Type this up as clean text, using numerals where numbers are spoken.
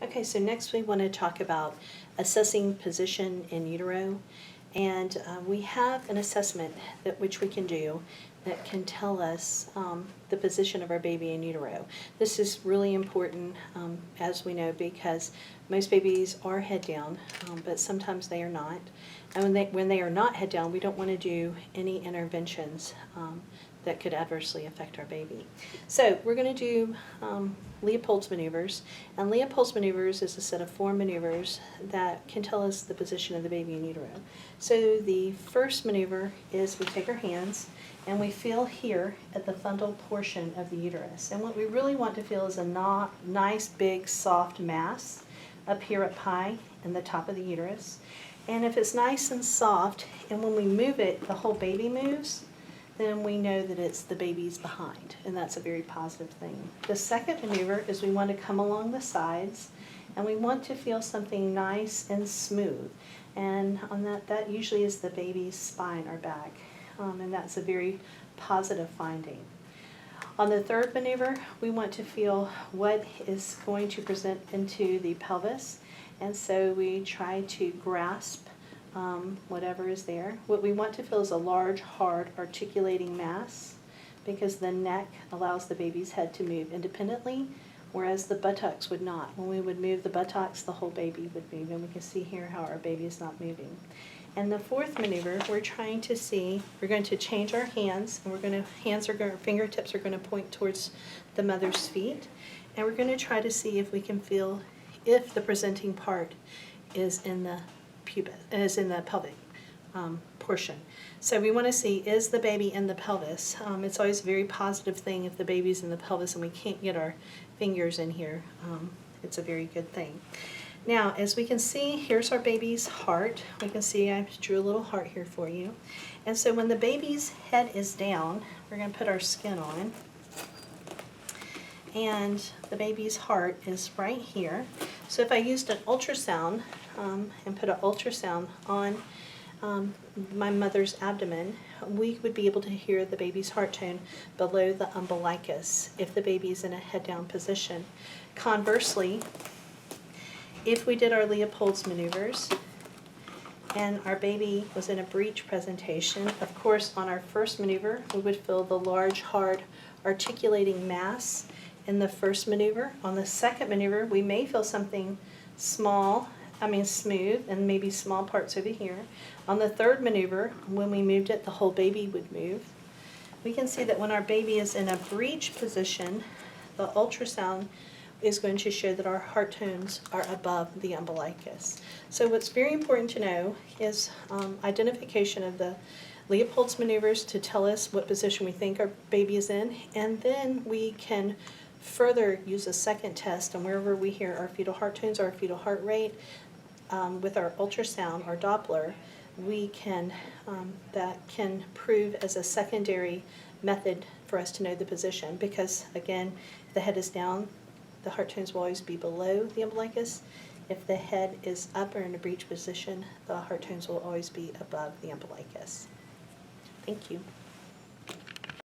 Okay, so next we want to talk about assessing position in utero. And we have an assessment that which we can do that can tell us the position of our baby in utero. This is really important, as we know, because most babies are head down, but sometimes they are not. And when they are not head down, we don't want to do any interventions that could adversely affect our baby. So we're going to do Leopold's maneuvers, and Leopold's maneuvers is a set of 4 maneuvers that can tell us the position of the baby in utero. So the first maneuver is we take our hands and we feel here at the fundal portion of the uterus. And what we really want to feel is a nice, big, soft mass up here at pi in the top of the uterus. And if it's nice and soft, and when we move it, the whole baby moves, then we know that it's the baby's behind, and that's a very positive thing. The second maneuver is we want to come along the sides, and we want to feel something nice and smooth. And on that usually is the baby's spine or back, and that's a very positive finding. On the third maneuver, we want to feel what is going to present into the pelvis, and so we try to grasp whatever is there. What we want to feel is a large, hard, articulating mass, because the neck allows the baby's head to move independently, whereas the buttocks would not. When we would move the buttocks, the whole baby would move, and we can see here how our baby is not moving. And the fourth maneuver, we're trying to see, we're going to change our hands, and our fingertips are going to point towards the mother's feet, and we're going to try to see if we can feel if the presenting part is in the pelvic portion. So we want to see, is the baby in the pelvis? It's always a very positive thing if the baby's in the pelvis and we can't get our fingers in here. It's a very good thing. Now, as we can see, here's our baby's heart. We can see I drew a little heart here for you. And so when the baby's head is down, we're going to put our skin on. And the baby's heart is right here. So if I used an ultrasound and put an ultrasound on my mother's abdomen, we would be able to hear the baby's heart tone below the umbilicus if the baby is in a head down position. Conversely, if we did our Leopold's maneuvers and our baby was in a breech presentation, of course on our first maneuver we would feel the large, hard, articulating mass in the first maneuver. On the second maneuver, we may feel something smooth, and maybe small parts over here. On the third maneuver, when we moved it, the whole baby would move. We can see that when our baby is in a breech position, the ultrasound is going to show that our heart tones are above the umbilicus. So what's very important to know is identification of the Leopold's maneuvers to tell us what position we think our baby is in, and then we can further use a second test, and wherever we hear our fetal heart tones or our fetal heart rate with our ultrasound or Doppler, we can that can prove as a secondary method for us to know the position, because again, if the head is down, the heart tones will always be below the umbilicus. If the head is up or in a breech position, the heart tones will always be above the umbilicus. Thank you.